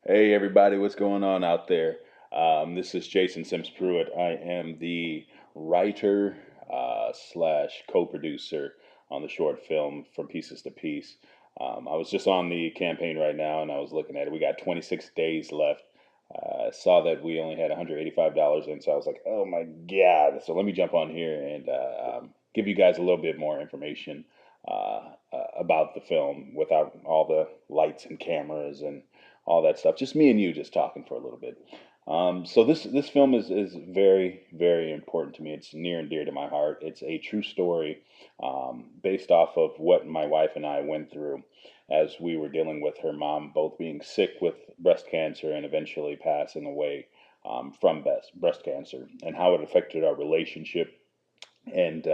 Hey everybody, what's going on out there? This is Jason Sims-Prewitt. I am the writer slash co-producer on the short film From Pieces to Piece. I was just on the campaign right now and I was looking at it. We got 26 days left. I saw that we only had $185 in, so I was like, oh my God. So let me jump on here and give you guys a little bit more information about the film without all the lights and cameras and all that stuff. Just me and you just talking for a little bit. So this film is very important to me. It's near and dear to my heart. It's a true story based off of what my wife and I went through as we were dealing with her mom both being sick with breast cancer and eventually passing away from breast cancer, and how it affected our relationship and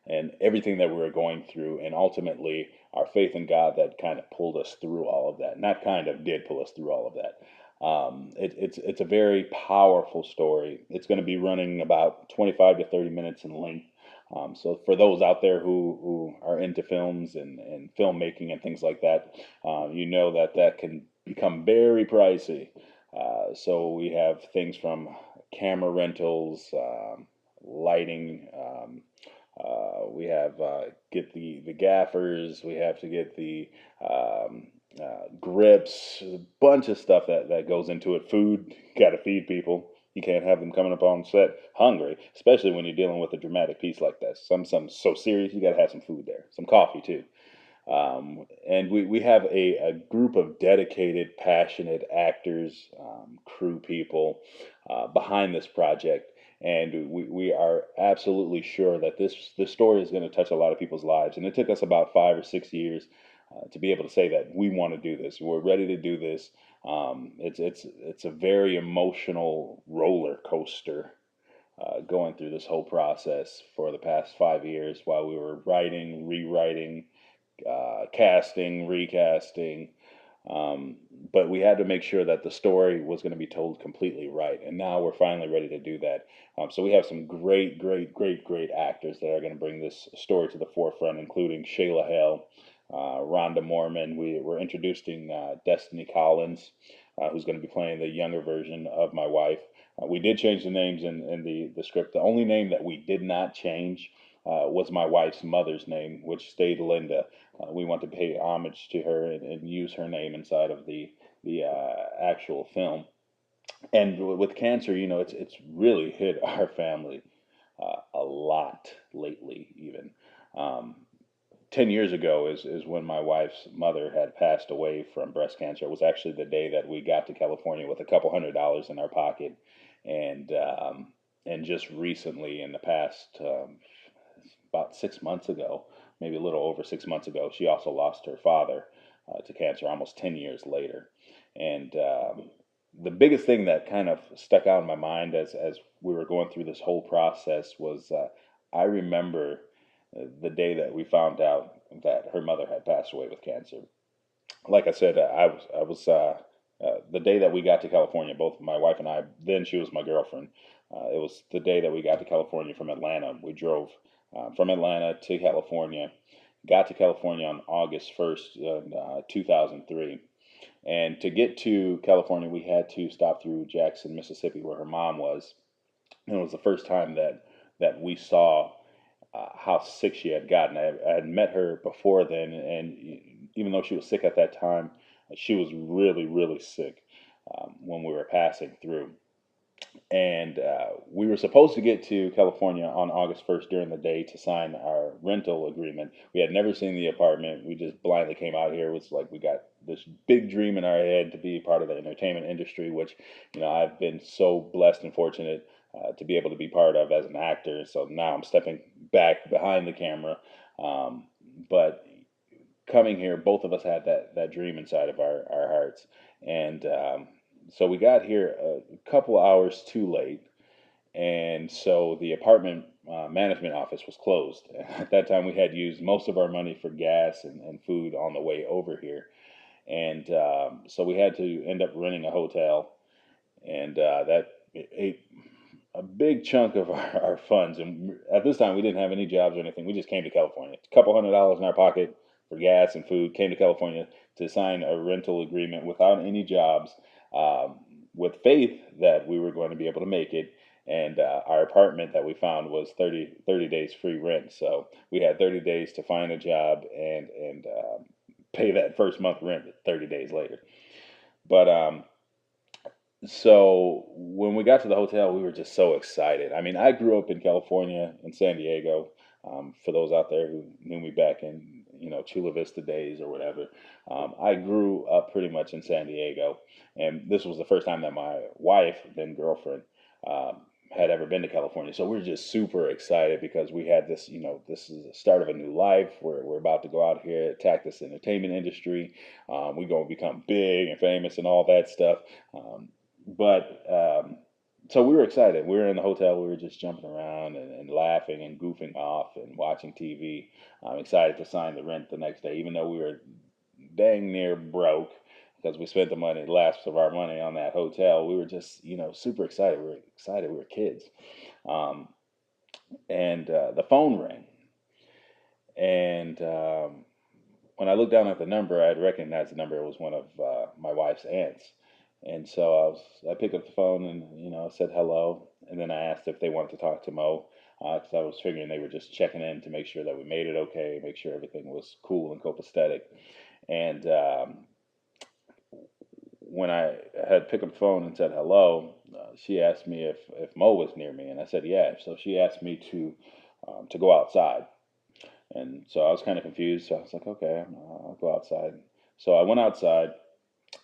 and everything that we were going through, and ultimately our faith in God that kind of pulled us through all of that. Not kind of did pull us through all of that. It's a very powerful story. It's going to be running about 25 to 30 minutes in length. So for those out there who are into films and filmmaking and things like that, you know that that can become very pricey. So we have things from camera rentals, lighting. We have get the gaffers. We have to get the grips. A bunch of stuff that goes into it. Food. Got to feed people. You can't have them coming up on set hungry, especially when you're dealing with a dramatic piece like that. Some so serious. You got to have some food there. Some coffee too. And we have a group of dedicated, passionate actors, crew people behind this project. And we are absolutely sure that this story is going to touch a lot of people's lives. And it took us about 5 or 6 years to be able to say that we want to do this. We're ready to do this. It's a very emotional roller coaster going through this whole process for the past 5 years while we were writing, rewriting, casting, recasting. But we had to make sure that the story was going to be told completely right. And now we're finally ready to do that. So we have some great actors that are going to bring this story to the forefront, including Shayla Hale, Rhonda Mormon. We're introducing Destiny Collins, who's going to be playing the younger version of my wife. We did change the names in the script. The only name that we did not change was my wife's mother's name, which stayed Linda. We want to pay homage to her and use her name inside of the actual film. And with cancer, you know, it's really hit our family a lot lately. Even 10 years ago is when my wife's mother had passed away from breast cancer. It was actually the day that we got to California with a couple $100 in our pocket, and just recently, in the past about 6 months ago, maybe a little over 6 months ago, she also lost her father to cancer almost 10 years later. And the biggest thing that kind of stuck out in my mind as we were going through this whole process was I remember the day that we found out that her mother had passed away with cancer. Like I said, the day that we got to California, both my wife and I, then she was my girlfriend. It was the day that we got to California from Atlanta. We drove from Atlanta to California, got to California on August 1st, 2003. And to get to California, we had to stop through Jackson, Mississippi, where her mom was. And it was the first time that we saw how sick she had gotten. I had met her before then, and even though she was sick at that time, she was really sick when we were passing through. And we were supposed to get to California on August 1st during the day to sign our rental agreement. We had never seen the apartment. We just blindly came out here. It was like we got this big dream in our head to be part of the entertainment industry, which, you know, I've been so blessed and fortunate to be able to be part of as an actor. So now I'm stepping back behind the camera. But coming here, both of us had that dream inside of our hearts. And so we got here a couple hours too late, and so the apartment management office was closed. At that time, we had used most of our money for gas and food on the way over here, and so we had to end up renting a hotel, and that ate a big chunk of our funds. And at this time, we didn't have any jobs or anything. We just came to California. A couple $100 in our pocket, for gas and food. Came to California to sign a rental agreement without any jobs, um, with faith that we were going to be able to make it. And our apartment that we found was 30 days free rent. So we had 30 days to find a job and pay that first month rent 30 days later. But so when we got to the hotel, we were just so excited. I mean, I grew up in California, in San Diego. For those out there who knew me back in, Chula Vista days or whatever, I grew up pretty much in San Diego, and this was the first time that my wife, then girlfriend, had ever been to California. So we were just super excited because we had this, this is the start of a new life. We're about to go out here, attack this entertainment industry. We're going to become big and famous and all that stuff. But so we were excited. We were in the hotel. We were just jumping around and laughing and goofing off and watching TV. I'm excited to sign the rent the next day, even though we were dang near broke because we spent the money, the last of our money on that hotel. We were just, super excited. We were excited. We were kids. Um, and the phone rang. And when I looked down at the number, I'd recognized the number. It was one of my wife's aunts. And so I picked up the phone and, said hello. And then I asked if they wanted to talk to Mo, because I was figuring they were just checking in to make sure that we made it okay, make sure everything was cool and copacetic. And when I had picked up the phone and said hello, she asked me if Mo was near me, and I said yeah. So she asked me to go outside, and so I was kind of confused. So I was like, okay, I'll go outside. So I went outside,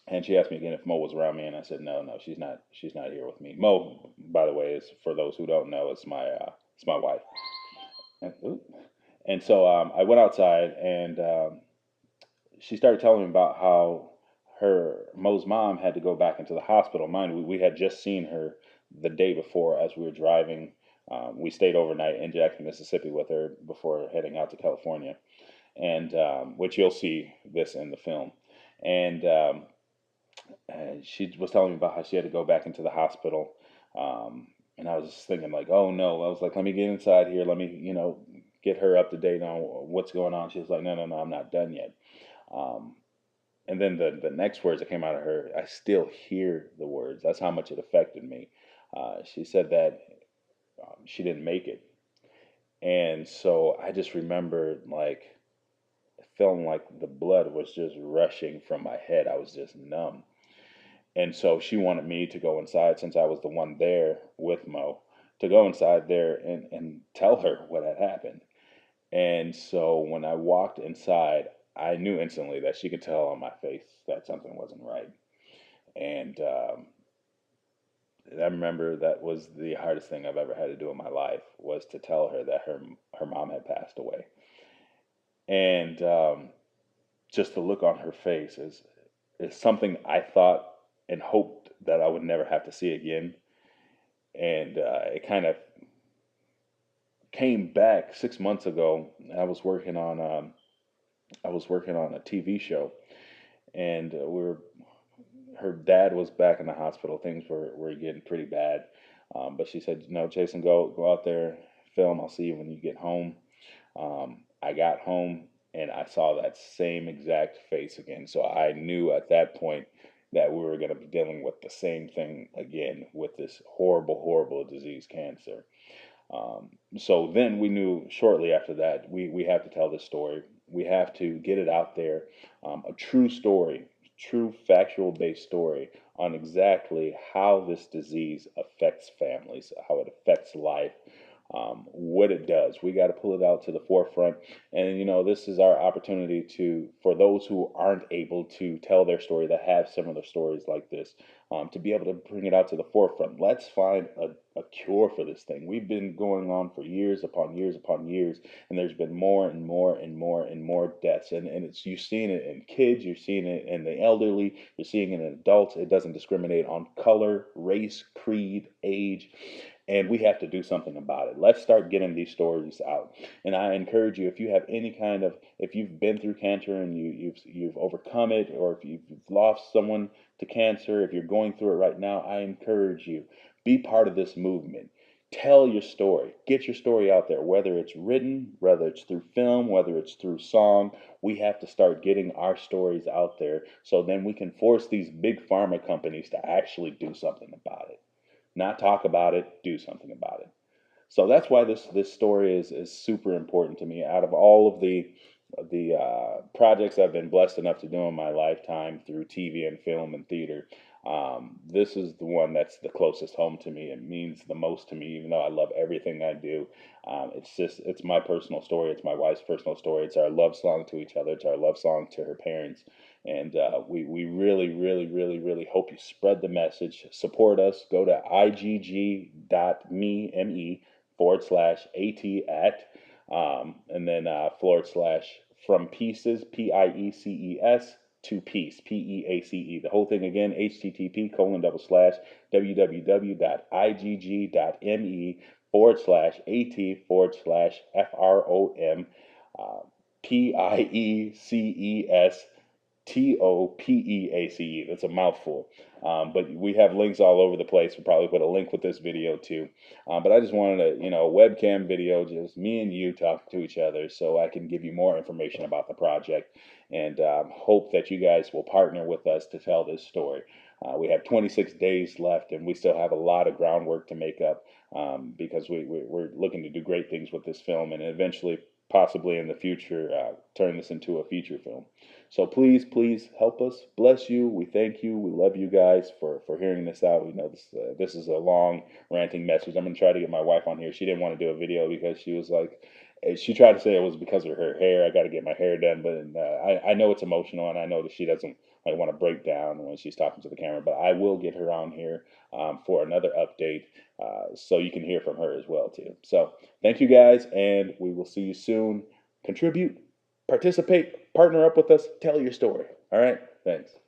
and she asked me again if Mo was around me, and I said no, no, she's not. She's not here with me. Mo, by the way, is, for those who don't know, it's my wife. And so I went outside, and she started telling me about how her Mo's mom had to go back into the hospital. Mind, we had just seen her the day before as we were driving. We stayed overnight in Jackson, Mississippi, with her before heading out to California, and which you'll see this in the film. And she was telling me about how she had to go back into the hospital. And I was just thinking, like, oh no. I was like, let me get inside here. Let me, get her up to date on what's going on. She was like, no, no, no, I'm not done yet. Um, and then the next words that came out of her, I still hear the words. That's how much it affected me. She said that she didn't make it. And so I just remembered, like, feeling like the blood was just rushing from my head. I was just numb. And so she wanted me to go inside, since I was the one there with Mo, to go inside there and tell her what had happened. And so when I walked inside, I knew instantly that she could tell on my face that something wasn't right. And I remember that was the hardest thing I've ever had to do in my life, was to tell her that her mom had passed away. And just the look on her face is something I thought and hoped that I would never have to see again. And it kind of came back 6 months ago. I was working on a TV show, and her dad was back in the hospital. Things were getting pretty bad. But she said, no, Jason, go out there, film. I'll see you when you get home. I got home and I saw that same exact face again. So I knew at that point that we were going to be dealing with the same thing again, with this horrible, horrible disease, cancer. So then we knew shortly after that we have to tell this story. We have to get it out there, a true story, true factual based story on exactly how this disease affects families, how it affects life, what it does. We got to pull it out to the forefront. And, this is our opportunity for those who aren't able to tell their story, that have similar stories like this, to be able to bring it out to the forefront. Let's find a cure for this thing. We've been going on for years upon years upon years, and there's been more and more and more and more deaths. And you're seeing it in kids, you're seeing it in the elderly, you're seeing it in adults. It doesn't discriminate on color, race, creed, age. And we have to do something about it. Let's start getting these stories out. And I encourage you, if you have any kind of, if you've been through cancer and you've overcome it, or if you've lost someone to cancer, if you're going through it right now, I encourage you, be part of this movement. Tell your story. Get your story out there, whether it's written, whether it's through film, whether it's through song. We have to start getting our stories out there so then we can force these big pharma companies to actually do something about it. Not talk about it, do something about it. So that's why this story is super important to me. Out of all of the projects I've been blessed enough to do in my lifetime through TV and film and theater, this is the one that's the closest home to me. It means the most to me, even though I love everything I do. It's my personal story. It's my wife's personal story. It's our love song to each other. It's our love song to her parents. And we really, really, really, really hope you spread the message. Support us. Go to igg.me and then / from pieces, PIECES, to peace, PEACE. The whole thing again, http://www.igg.me /at/FROM PIECES TOPEACE. That's a mouthful. But we have links all over the place. We'll probably put a link with this video too. But I just wanted a webcam video, just me and you talking to each other, so I can give you more information about the project, and hope that you guys will partner with us to tell this story. We have 26 days left, and we still have a lot of groundwork to make up, because we're looking to do great things with this film, and eventually, possibly in the future, turn this into a feature film. So please, please help us. Bless you. We thank you. We love you guys for hearing this out. We know this is a long ranting message. I'm gonna try to get my wife on here. She didn't want to do a video because she was like, she tried to say it was because of her hair. I got to get my hair done, but I know it's emotional, and I know that she doesn't like want to break down when she's talking to the camera. But I will get her on here for another update, so you can hear from her as well too. So thank you guys, and we will see you soon. Contribute, participate, partner up with us, tell your story. All right? Thanks.